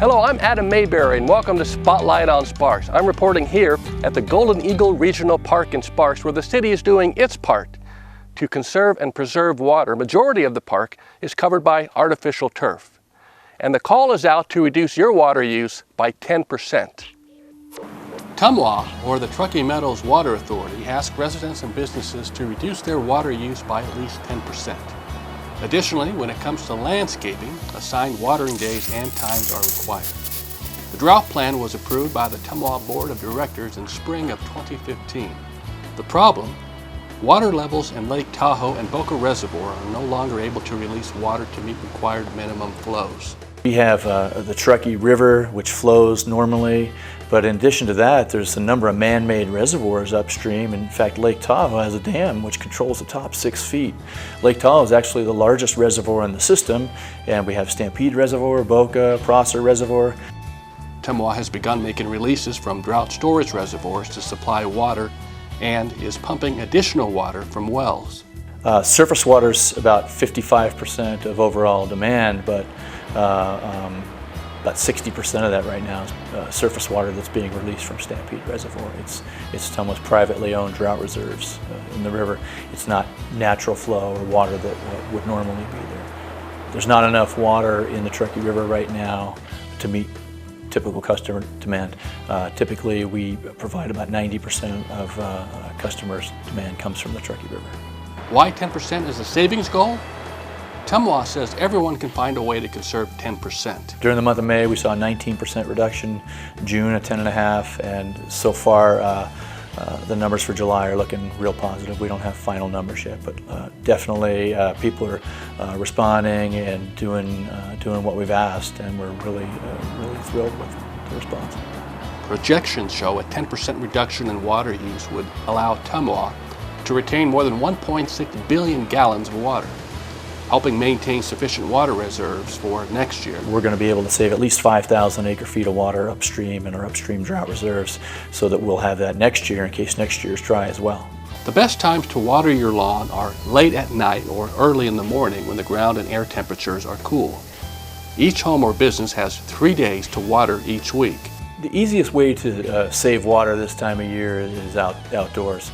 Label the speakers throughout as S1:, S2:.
S1: Hello, I'm Adam Mayberry and welcome to Spotlight on Sparks. I'm reporting here at the Golden Eagle Regional Park in Sparks, where the city is doing its part to conserve and preserve water. Majority of the park is covered by artificial turf. And the call is out to reduce your water use by 10%. TMWA, or the Truckee Meadows Water Authority, asks residents and businesses to reduce their water use by at least 10%. Additionally, when it comes to landscaping, assigned watering days and times are required. The drought plan was approved by the TMWA Board of Directors in spring of 2015. The problem? Water levels in Lake Tahoe and Boca Reservoir are no longer able to release water to meet required minimum flows.
S2: We have the Truckee River, which flows normally, but in addition to that, there's a number of man-made reservoirs upstream. In fact, Lake Tahoe has a dam which controls the top 6 feet. Lake Tahoe is actually the largest reservoir in the system, and we have Stampede Reservoir, Boca, Prosser Reservoir.
S1: TMWA has begun making releases from drought storage reservoirs to supply water and is pumping additional water from wells.
S2: Surface water is about 55% of overall demand, but about 60% of that right now is surface water that's being released from Stampede Reservoir. It's TMWA's privately owned drought reserves in the river. It's not natural flow or water that would normally be there. There's not enough water in the Truckee River right now to meet typical customer demand. Typically, we provide about 90% of customers' demand comes from the Truckee River.
S1: Why 10% is the savings goal? TMWA says everyone can find a way to conserve 10%.
S2: During the month of May, we saw a 19% reduction, June a 10.5%, and so far the numbers for July are looking real positive. We don't have final numbers yet, but definitely people are responding and doing what we've asked, and we're really thrilled with the response.
S1: Projections show a 10% reduction in water use would allow TMWA to retain more than 1.6 billion gallons of water, helping maintain sufficient water reserves for next year.
S2: We're going to be able to save at least 5,000 acre-feet of water upstream in our upstream drought reserves, so that we'll have that next year in case next year is dry as well.
S1: The best times to water your lawn are late at night or early in the morning when the ground and air temperatures are cool. Each home or business has 3 days to water each week.
S2: The easiest way to save water this time of year is outdoors.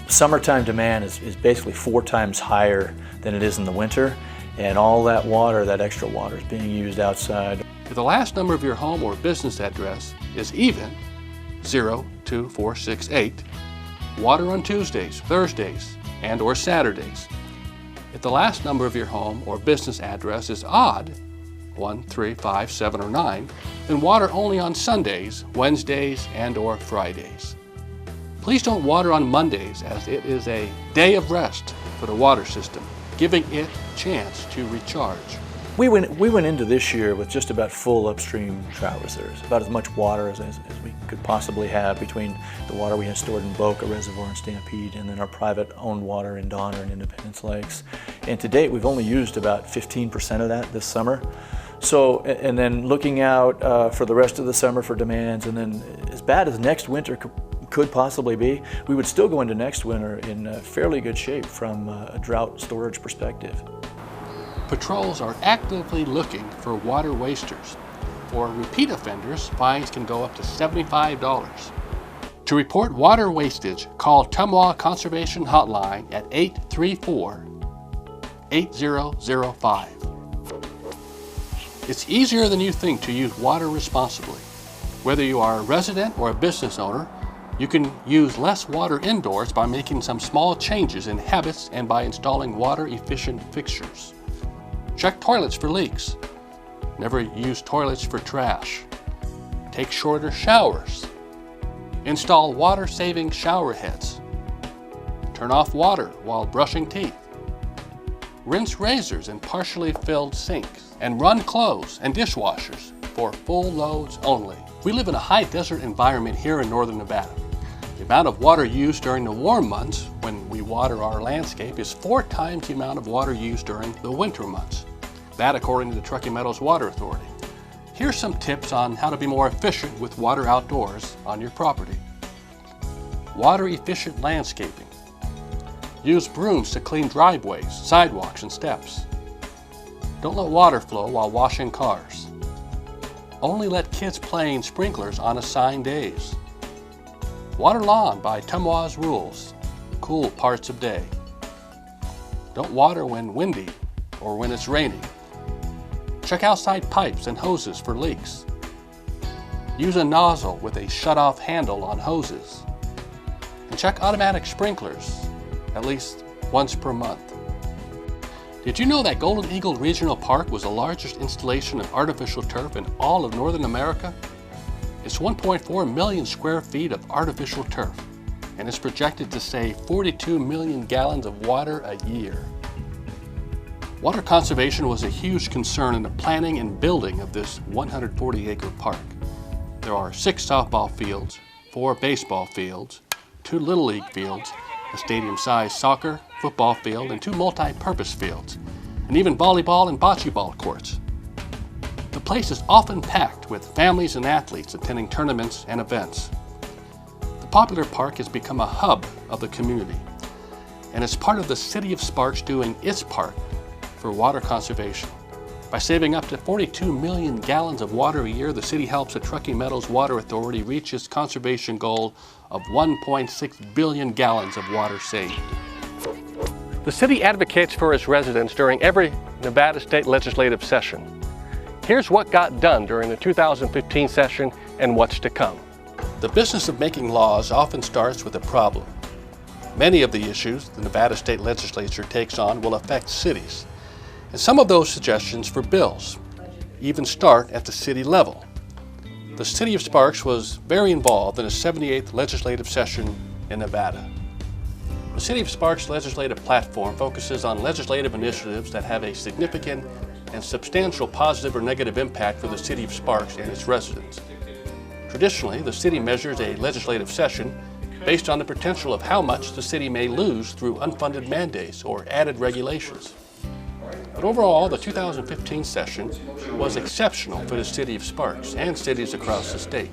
S2: Summertime demand is basically 4 times higher than it is in the winter, and all that water, that extra water, is being used outside.
S1: If the last number of your home or business address is even, 02468, water on Tuesdays, Thursdays, and or Saturdays. If the last number of your home or business address is odd, 1, 3, 5, 7, or 9, then water only on Sundays, Wednesdays, and or Fridays. Please don't water on Mondays, as it is a day of rest for the water system, giving it a chance to recharge.
S2: We went into this year with just about full upstream drought reserves, about as much water as we could possibly have between the water we had stored in Boca Reservoir and Stampede, and then our private owned water in Donner and Independence Lakes. And to date, we've only used about 15% of that this summer. So, and then looking out for the rest of the summer for demands, and then as bad as next winter could possibly be, we would still go into next winter in fairly good shape from a drought storage perspective.
S1: Patrols are actively looking for water wasters. For repeat offenders, fines can go up to $75. To report water wastage, call TMWA Conservation Hotline at 834-8005. It's easier than you think to use water responsibly. Whether you are a resident or a business owner, you can use less water indoors by making some small changes in habits and by installing water-efficient fixtures. Check toilets for leaks. Never use toilets for trash. Take shorter showers. Install water-saving shower heads. Turn off water while brushing teeth. Rinse razors in partially filled sinks, and run clothes and dishwashers for full loads only. We live in a high desert environment here in northern Nevada. The amount of water used during the warm months when we water our landscape is 4 times the amount of water used during the winter months. That according to the Truckee Meadows Water Authority. Here's some tips on how to be more efficient with water outdoors on your property. Water efficient landscaping. Use brooms to clean driveways, sidewalks, and steps. Don't let water flow while washing cars. Only let kids play in sprinklers on assigned days. Water lawn by Tumwa's rules, cool parts of day. Don't water when windy or when it's raining. Check outside pipes and hoses for leaks. Use a nozzle with a shut-off handle on hoses. And check automatic sprinklers at least once per month. Did you know that Golden Eagle Regional Park was the largest installation of artificial turf in all of Northern America? It's 1.4 million square feet of artificial turf, and is projected to save 42 million gallons of water a year. Water conservation was a huge concern in the planning and building of this 140-acre park. There are 6 softball fields, 4 baseball fields, 2 Little League fields, a stadium-sized soccer, football field, and 2 multi-purpose fields, and even volleyball and bocce ball courts. The place is often packed with families and athletes attending tournaments and events. The popular park has become a hub of the community, and is part of the City of Sparks doing its part for water conservation. By saving up to 42 million gallons of water a year, the city helps the Truckee Meadows Water Authority reach its conservation goal of 1.6 billion gallons of water saved. The city advocates for its residents during every Nevada State Legislative session. Here's what got done during the 2015 session and what's to come. The business of making laws often starts with a problem. Many of the issues the Nevada State Legislature takes on will affect cities, and some of those suggestions for bills even start at the city level. The City of Sparks was very involved in the 78th legislative session in Nevada. The City of Sparks legislative platform focuses on legislative initiatives that have a significant and substantial positive or negative impact for the City of Sparks and its residents. Traditionally, the city measures a legislative session based on the potential of how much the city may lose through unfunded mandates or added regulations. But overall, the 2015 session was exceptional for the City of Sparks and cities across the state.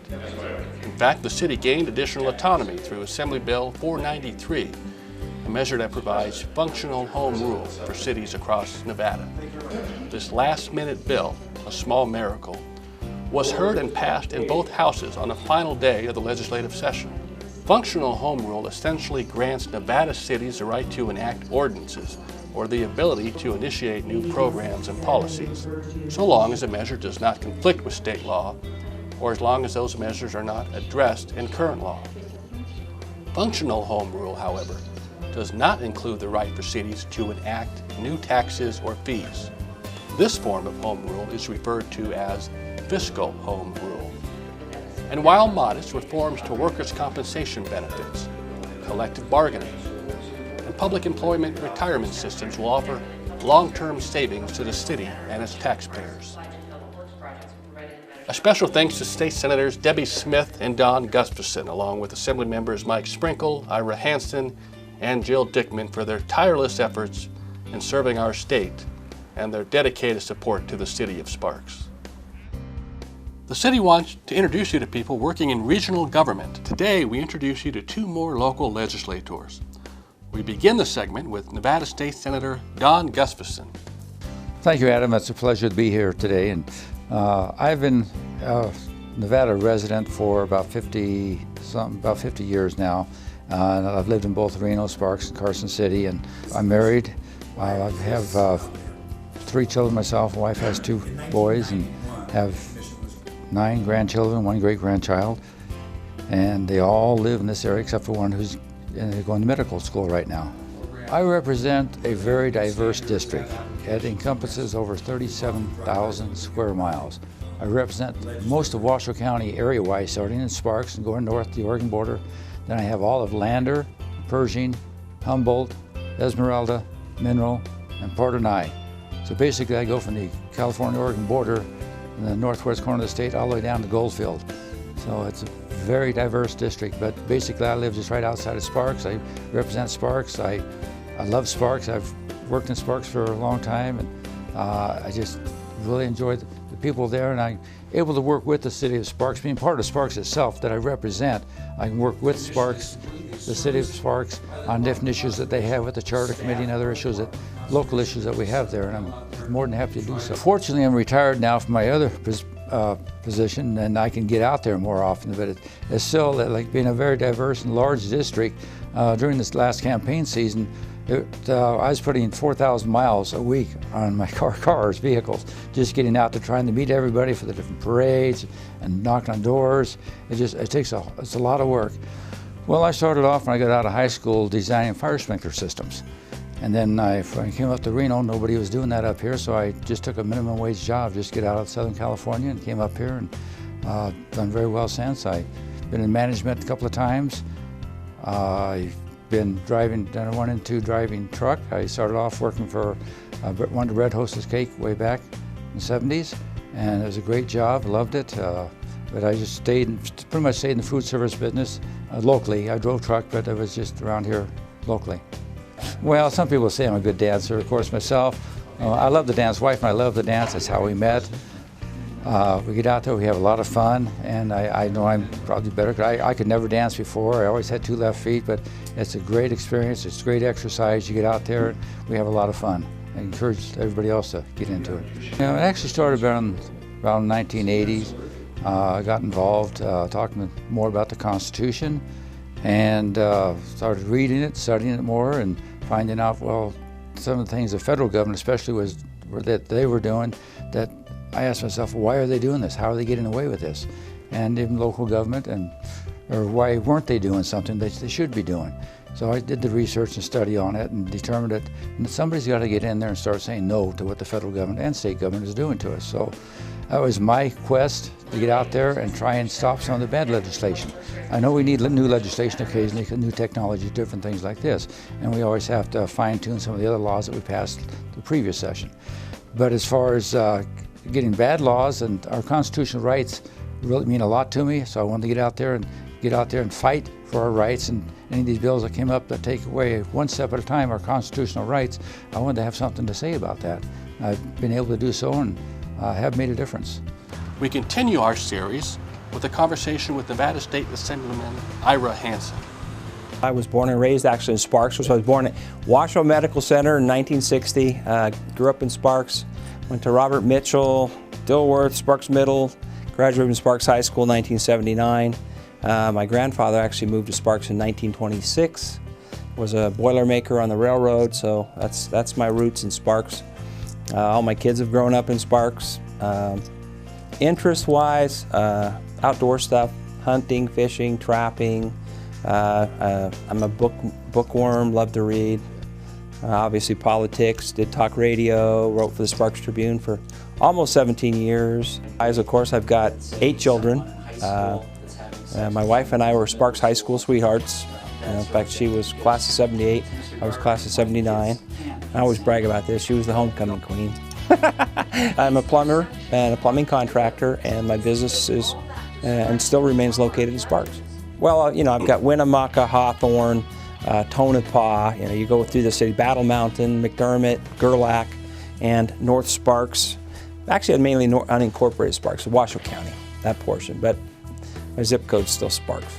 S1: In fact, the city gained additional autonomy through Assembly Bill 493, a measure that provides functional home rule for cities across Nevada. This last-minute bill, a small miracle, was heard and passed in both houses on the final day of the legislative session. Functional home rule essentially grants Nevada cities the right to enact ordinances or the ability to initiate new programs and policies, so long as the measure does not conflict with state law, or as long as those measures are not addressed in current law. Functional home rule, however, does not include the right for cities to enact new taxes or fees. This form of home rule is referred to as fiscal home rule. And while modest, reforms to workers' compensation benefits, collective bargaining, and public employment retirement systems will offer long-term savings to the city and its taxpayers. A special thanks to State Senators Debbie Smith and Don Gustavson, along with Assembly members Mike Sprinkle, Ira Hansen, and Jill Dickman for their tireless efforts in serving our state and their dedicated support to the City of Sparks. The city wants to introduce you to people working in regional government. Today, we introduce you to 2 more local legislators. We begin the segment with Nevada State Senator Don Gustavson.
S3: Thank you, Adam. It's a pleasure to be here today. And I've been a Nevada resident for about 50 years now. And I've lived in both Reno, Sparks, and Carson City. And I'm married. I have 3 children myself. My wife has 2 boys and have 9 grandchildren, 1 great-grandchild. And they all live in this area except for one who's going to medical school right now. I represent a very diverse district. It encompasses over 37,000 square miles. I represent most of Washoe County area-wise, starting in Sparks and going north to the Oregon border. Then I have all of Lander, Pershing, Humboldt, Esmeralda, Mineral, and Port Nye. So basically I go from the California-Oregon border in the northwest corner of the state all the way down to Goldfield. So it's a very diverse district, but basically I live just right outside of Sparks. I represent Sparks. I love Sparks. I've worked in Sparks for a long time, and I just really enjoy the people there, and I'm able to work with the City of Sparks. Being part of Sparks itself that I represent, I can work with Sparks, the City of Sparks, on different issues that they have with the Charter Committee and other issues, local issues that we have there, and I'm more than happy to do so. Fortunately, I'm retired now from my other position, and I can get out there more often. But it's still like being a very diverse and large district. During this last campaign season, I was putting 4,000 miles a week on my vehicles, just getting out there trying to meet everybody for the different parades and knocking on doors. It's a lot of work. Well, I started off when I got out of high school designing fire sprinkler systems. And then when I came up to Reno, nobody was doing that up here, so I just took a minimum wage job, just get out of Southern California, and came up here and done very well since. I've been in management a couple of times. I've been driving, done a 1 and 2 driving truck. I started off working for one of the Red Hostess Cake way back in the 70s, and it was a great job, loved it. But I just pretty much stayed in the food service business locally. I drove truck, but I was just around here locally. Well, some people say I'm a good dancer. Of course, myself, I love to dance. Wife and I love to dance. That's how we met. We get out there, we have a lot of fun, and I know I'm probably better. I could never dance before. I always had 2 left feet, but it's a great experience. It's great exercise. You get out there, and we have a lot of fun. I encourage everybody else to get into it. You know, it actually started around 1980s. I got involved talking more about the Constitution, and started reading it, studying it more, and finding out, well, some of the things the federal government especially that they were doing, that I asked myself, why are they doing this? How are they getting away with this? And even local government, or why weren't they doing something that they should be doing? So I did the research and study on it and determined that somebody's got to get in there and start saying no to what the federal government and state government is doing to us. So that was my quest, to get out there and try and stop some of the bad legislation. I know we need new legislation occasionally, new technology, different things like this, and we always have to fine-tune some of the other laws that we passed the previous session. But as far as getting bad laws, and our constitutional rights really mean a lot to me, so I wanted to get out there and fight for our rights, and any of these bills that came up that take away one step at a time our constitutional rights, I wanted to have something to say about that. I've been able to do so and have made a difference.
S1: We continue our series with a conversation with Nevada State Assemblyman Ira Hansen.
S4: I was born and raised actually in Sparks, so I was born at Washoe Medical Center in 1960. Grew up in Sparks, went to Robert Mitchell, Dilworth, Sparks Middle, graduated from Sparks High School in 1979. My grandfather actually moved to Sparks in 1926, was a boilermaker on the railroad, so that's my roots in Sparks. All my kids have grown up in Sparks. Interest-wise, outdoor stuff, hunting, fishing, trapping. I'm a bookworm, love to read. Obviously politics, did talk radio, wrote for the Sparks Tribune for almost 17 years. Of course, I've got 8 children. My wife and I were Sparks High School sweethearts. In fact, she was class of 78, I was class of 79. I always brag about this, she was the homecoming queen. I'm a plumber and a plumbing contractor, and my business is and still remains located in Sparks. Well, you know, I've got Winnemucca, Hawthorne, Tonopah, you know, you go through the city, Battle Mountain, McDermott, Gerlach, and North Sparks. Actually, mainly unincorporated Sparks, Washoe County, that portion, but my zip code's still Sparks.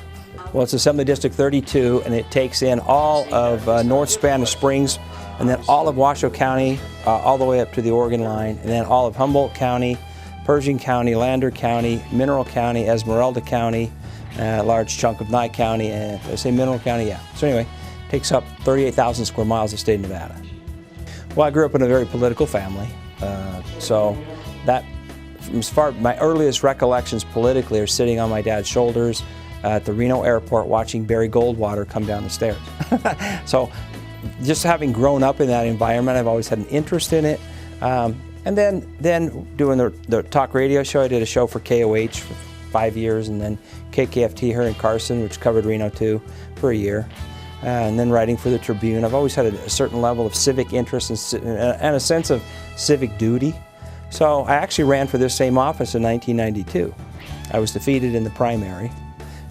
S4: Well, it's Assembly District 32, and it takes in all of North Spanish Springs, and then all of Washoe County, all the way up to the Oregon line, and then all of Humboldt County, Pershing County, Lander County, Mineral County, Esmeralda County, a large chunk of Nye County, and did I say Mineral County? Yeah. So anyway, takes up 38,000 square miles of the state of Nevada. Well, I grew up in a very political family, so that, as far my earliest recollections politically are sitting on my dad's shoulders at the Reno airport watching Barry Goldwater come down the stairs. So just having grown up in that environment, I've always had an interest in it. And then doing the talk radio show, I did a show for KOH for 5 years, and then KKFT here in Carson, which covered Reno too, for a year. And then writing for the Tribune. I've always had a certain level of civic interest and a sense of civic duty. So I actually ran for this same office in 1992. I was defeated in the primary,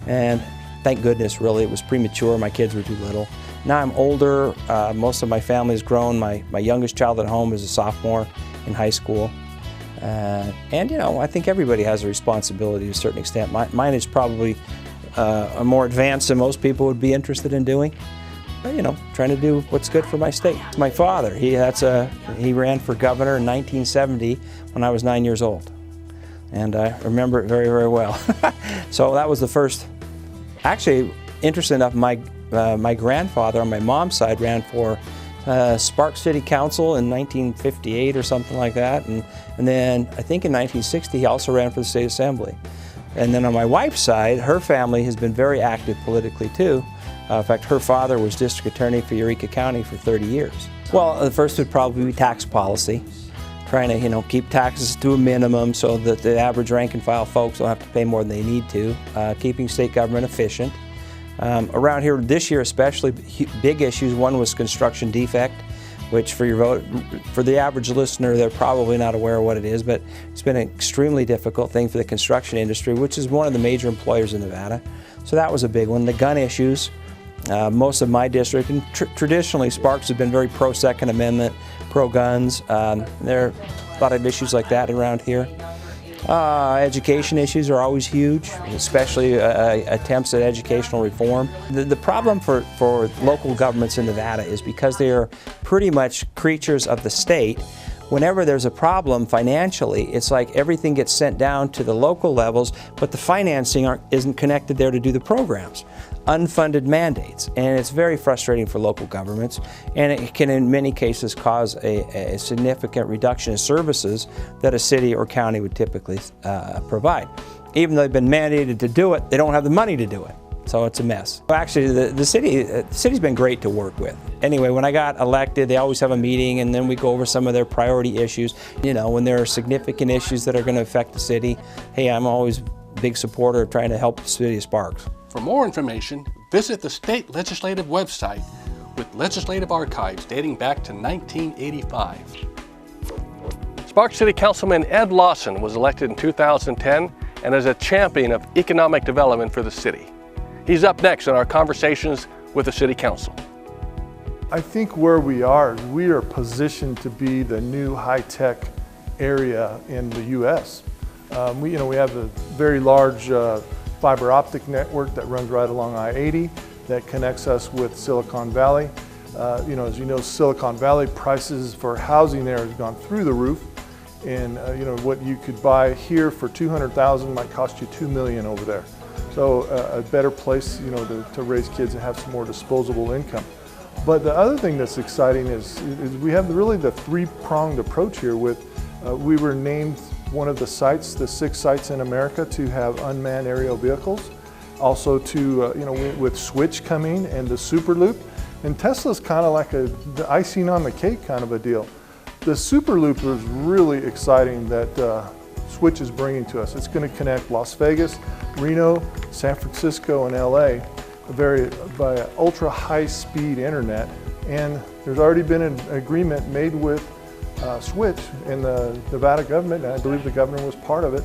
S4: and thank goodness, really, it was premature. My kids were too little. Now I'm older, most of my family's grown. My youngest child at home is a sophomore in high school. And you know, I think everybody has a responsibility to a certain extent. Mine is probably more advanced than most people would be interested in doing. But you know, trying to do what's good for my state. My father, he ran for governor in 1970 when I was 9 years old. and I remember it very, very well. So that was the first. Actually, interesting enough, my grandfather on my mom's side ran for Sparks City Council in 1958 or something like that, and then I think in 1960 he also ran for the State Assembly. And then on my wife's side, her family has been very active politically too. In fact, her father was district attorney for Eureka County for 30 years. Well, the first would probably be tax policy, trying to keep taxes to a minimum so that the average rank and file folks don't have to pay more than they need to, keeping state government efficient. Around here this year especially, big issues. One was construction defect, which for the average listener, they're probably not aware of what it is, but it's been an extremely difficult thing for the construction industry, which is one of the major employers in Nevada. So that was a big one. The gun issues. Most of my district, and traditionally Sparks have been very pro-Second Amendment, pro-guns. There are a lot of issues like that around here. Education issues are always huge, especially attempts at educational reform. The problem for local governments in Nevada is because they are pretty much creatures of the state. Whenever there's a problem financially, it's like everything gets sent down to the local levels, but the financing isn't connected there to do the programs. Unfunded mandates, and it's very frustrating for local governments, and it can in many cases cause a significant reduction in services that a city or county would typically provide. Even though they've been mandated to do it, they don't have the money to do it. So it's a mess. Actually, the city's been great to work with. Anyway, when I got elected, they always have a meeting and then we go over some of their priority issues. When there are significant issues that are going to affect the city, hey, I'm always a big supporter of trying to help the city of Sparks.
S1: For more information, visit the state legislative website with legislative archives dating back to 1985. Sparks City Councilman Ed Lawson was elected in 2010 and is a champion of economic development for the city. He's up next in our conversations with the City Council.
S5: I think where we are positioned to be the new high-tech area in the U.S. We have a very large fiber optic network that runs right along I-80 that connects us with Silicon Valley. As you know, Silicon Valley prices for housing there has gone through the roof, and what you could buy here for $200,000 might cost you $2 million over there. So a better place, to raise kids and have some more disposable income. But the other thing that's exciting is we have really the three-pronged approach here. We were named one of the 6 sites in America to have unmanned aerial vehicles. Also with Switch coming and the Superloop. And Tesla's kind of like the icing on the cake kind of a deal. The Superloop is really exciting that Switch is bringing to us. It's going to connect Las Vegas, Reno, San Francisco, and LA by ultra high speed internet. And there's already been an agreement made with Switch in the Nevada government, and I believe the governor was part of it,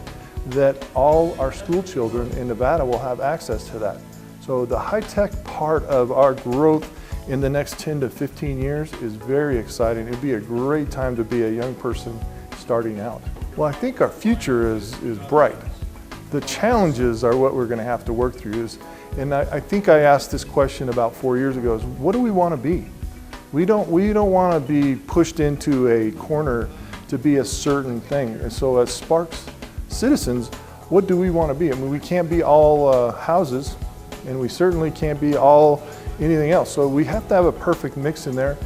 S5: that all our school children in Nevada will have access to that. So the high-tech part of our growth in the next 10 to 15 years is very exciting. It'd be a great time to be a young person starting out. Well, I think our future is bright. The challenges are what we're going to have to work through. And I think I asked this question about 4 years ago, is what do we want to be? We don't want to be pushed into a corner to be a certain thing. And so as Sparks citizens, what do we want to be? I mean, we can't be all houses, and we certainly can't be all anything else. So we have to have a perfect mix in there.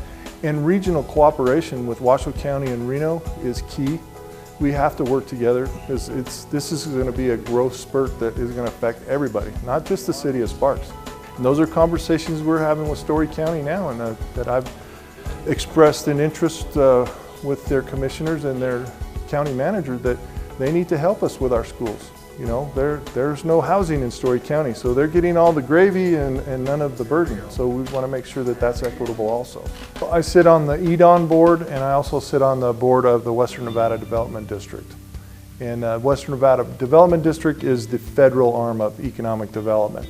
S5: And regional cooperation with Washoe County and Reno is key. We have to work together because this is going to be a growth spurt that is going to affect everybody, not just the city of Sparks. And those are conversations we're having with Story County now, and that I've expressed an interest with their commissioners and their county manager that they need to help us with our schools. There's no housing in Story County, so they're getting all the gravy and none of the burden. So we want to make sure that that's equitable also. I sit on the EDON board, and I also sit on the board of the Western Nevada Development District. And Western Nevada Development District is the federal arm of economic development.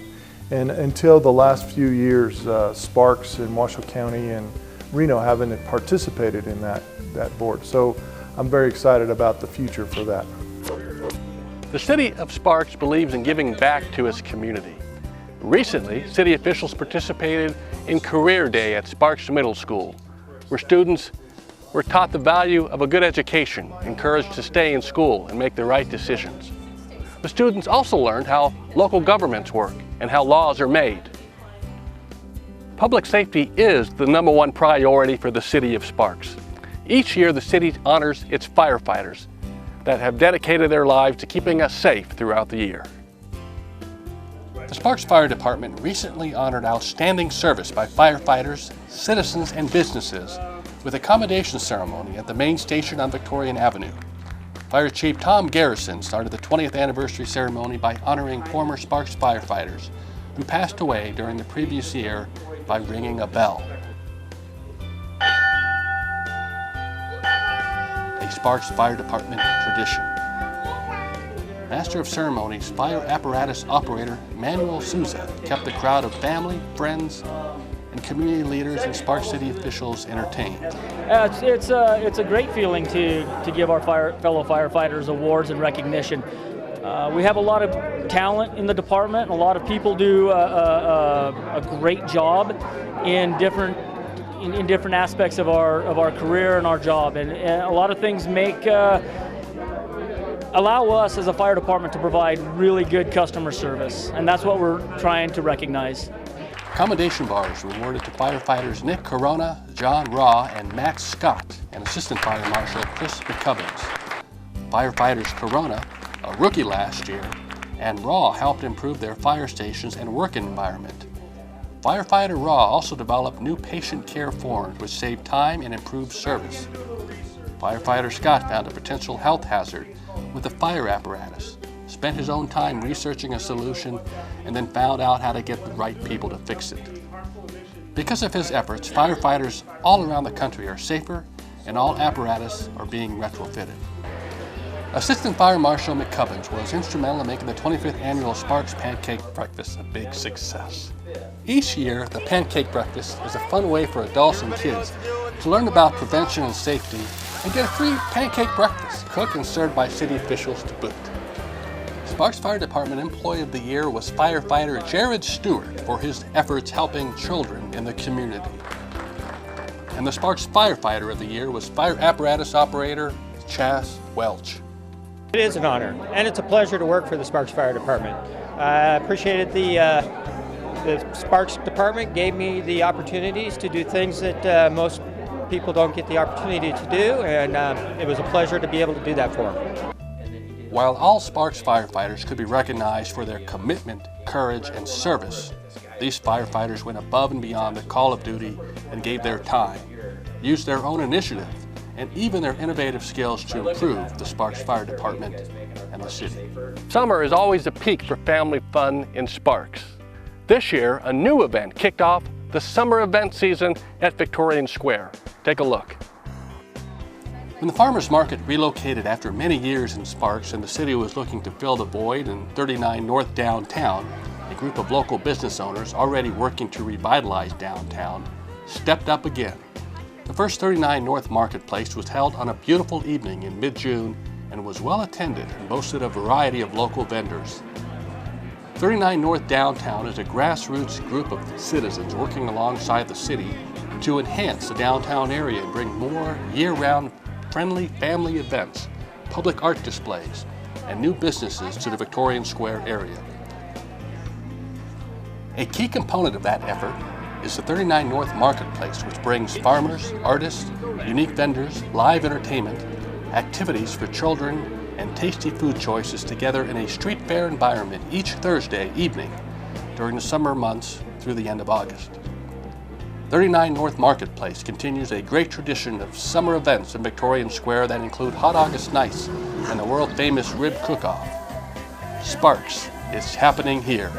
S5: And until the last few years, Sparks and Washoe County and Reno haven't participated in that board. So I'm very excited about the future for that.
S1: The city of Sparks believes in giving back to its community. Recently, city officials participated in Career Day at Sparks Middle School, where students We're taught the value of a good education, encouraged to stay in school and make the right decisions. The students also learned how local governments work and how laws are made. Public safety is the #1 priority for the city of Sparks. Each year, the city honors its firefighters that have dedicated their lives to keeping us safe throughout the year. The Sparks Fire Department recently honored outstanding service by firefighters, citizens, and businesses with a commendation ceremony at the main station on Victorian Avenue. Fire Chief Tom Garrison started the 20th anniversary ceremony by honoring former Sparks firefighters who passed away during the previous year by ringing a bell. A Sparks Fire Department tradition. Master of Ceremonies Fire Apparatus Operator Manuel Souza kept the crowd of family, friends, and community leaders and Sparks City officials entertained.
S6: It's a great feeling to give our fellow firefighters awards and recognition. We have a lot of talent in the department, and a lot of people do a great job in different aspects of our career and our job, and a lot of things allow us as a fire department to provide really good customer service, and that's what we're trying to recognize.
S1: Commendation bars were awarded to firefighters Nick Corona, John Raw, and Max Scott, and Assistant Fire Marshal Chris McCubbins. Firefighters Corona, a rookie last year, and Raw helped improve their fire stations and work environment. Firefighter Raw also developed new patient care forms which saved time and improved service. Firefighter Scott found a potential health hazard with the fire apparatus, spent his own time researching a solution, and then found out how to get the right people to fix it. Because of his efforts, firefighters all around the country are safer and all apparatus are being retrofitted. Assistant Fire Marshal McCubbins was instrumental in making the 25th annual Sparks Pancake Breakfast a big success. Each year, the Pancake Breakfast is a fun way for adults and kids to learn about prevention and safety and get a free pancake breakfast, cooked and served by city officials to boot. Sparks Fire Department Employee of the Year was firefighter Jared Stewart for his efforts helping children in the community. And the Sparks Firefighter of the Year was Fire Apparatus Operator Chas Welch.
S7: It is an honor, and it's a pleasure to work for the Sparks Fire Department. I appreciated the Sparks Department gave me the opportunities to do things that most people don't get the opportunity to do, and it was a pleasure to be able to do that for them.
S1: While all Sparks firefighters could be recognized for their commitment, courage, and service, these firefighters went above and beyond the call of duty and gave their time, used their own initiative, and even their innovative skills to improve the Sparks Fire Department and the city. Summer is always a peak for family fun in Sparks. This year, a new event kicked off the summer event season at Victorian Square. Take a look. When the farmers market relocated after many years in Sparks and the city was looking to fill the void in 39 North downtown, a group of local business owners already working to revitalize downtown stepped up again. The first 39 North Marketplace was held on a beautiful evening in mid-June and was well attended and boasted a variety of local vendors. 39 North Downtown is a grassroots group of citizens working alongside the city to enhance the downtown area and bring more year-round friendly family events, public art displays, and new businesses to the Victorian Square area. A key component of that effort is the 39 North Marketplace, which brings farmers, artists, unique vendors, live entertainment, activities for children, and tasty food choices together in a street fair environment each Thursday evening during the summer months through the end of August. 39 North Marketplace continues a great tradition of summer events in Victorian Square that include Hot August Nights and the world-famous Rib Cook-Off. Sparks is happening here.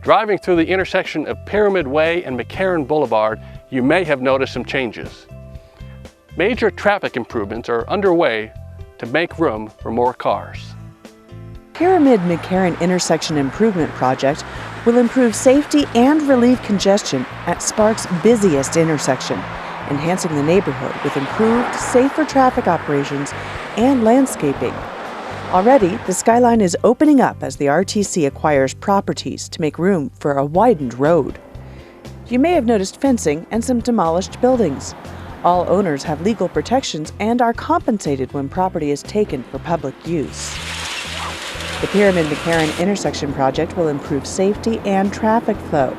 S1: Driving through the intersection of Pyramid Way and McCarran Boulevard, you may have noticed some changes. Major traffic improvements are underway to make room for more cars.
S8: Pyramid-McCarran Intersection Improvement Project will improve safety and relieve congestion at Sparks' busiest intersection, enhancing the neighborhood with improved, safer traffic operations and landscaping. Already, the skyline is opening up as the RTC acquires properties to make room for a widened road. You may have noticed fencing and some demolished buildings. All owners have legal protections and are compensated when property is taken for public use. The Pyramid-McCarran intersection project will improve safety and traffic flow.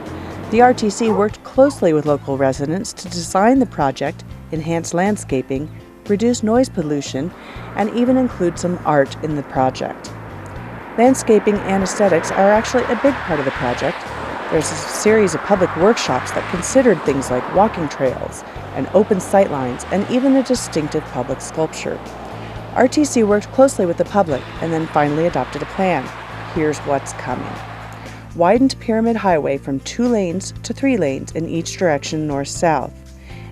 S8: The RTC worked closely with local residents to design the project, enhance landscaping, reduce noise pollution, and even include some art in the project. Landscaping and aesthetics are actually a big part of the project. There's a series of public workshops that considered things like walking trails and open sightlines and even a distinctive public sculpture. RTC worked closely with the public and then finally adopted a plan. Here's what's coming. Widened Pyramid Highway from 2 lanes to 3 lanes in each direction north-south,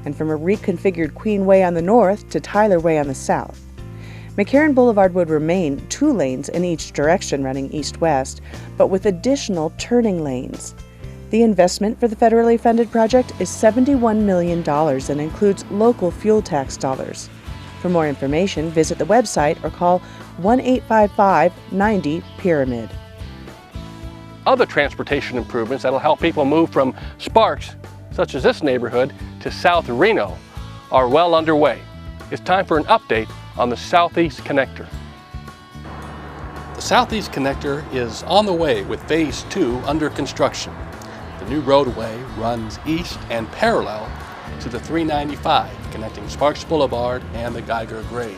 S8: and from a reconfigured Queen Way on the north to Tyler Way on the south. McCarran Boulevard would remain 2 lanes in each direction running east-west, but with additional turning lanes. The investment for the federally funded project is $71 million and includes local fuel tax dollars. For more information, visit the website or call 1-855-90-PYRAMID.
S1: Other transportation improvements that'll help people move from Sparks, such as this neighborhood, to South Reno, are well underway. It's time for an update on the Southeast Connector. The Southeast Connector is on the way with Phase 2 under construction. The new roadway runs east and parallel to the 395 connecting Sparks Boulevard and the Geiger Grade.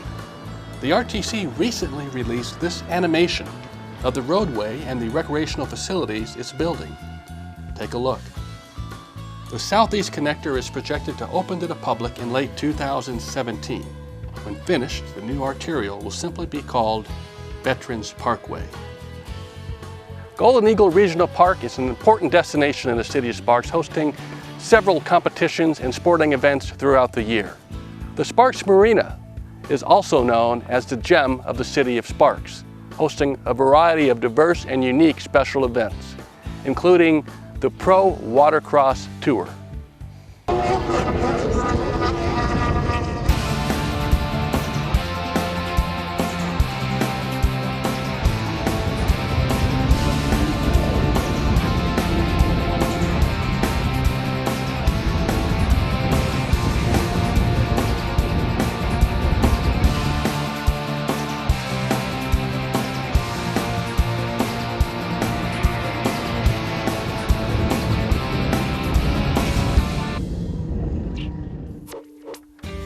S1: The RTC recently released this animation of the roadway and the recreational facilities it's building. Take a look. The Southeast Connector is projected to open to the public in late 2017. When finished, the new arterial will simply be called Veterans Parkway. Golden Eagle Regional Park is an important destination in the city of Sparks, hosting several competitions and sporting events throughout the year. The Sparks Marina is also known as the gem of the city of Sparks, hosting a variety of diverse and unique special events, including the Pro Watercross Tour.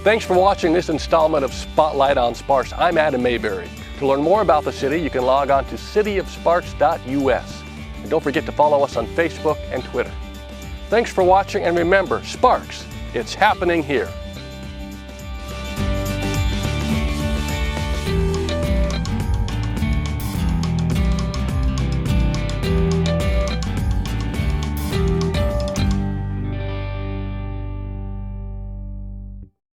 S1: Thanks for watching this installment of Spotlight on Sparks. I'm Adam Mayberry. To learn more about the city, you can log on to cityofsparks.us. And don't forget to follow us on Facebook and Twitter. Thanks for watching, and remember, Sparks, it's happening here.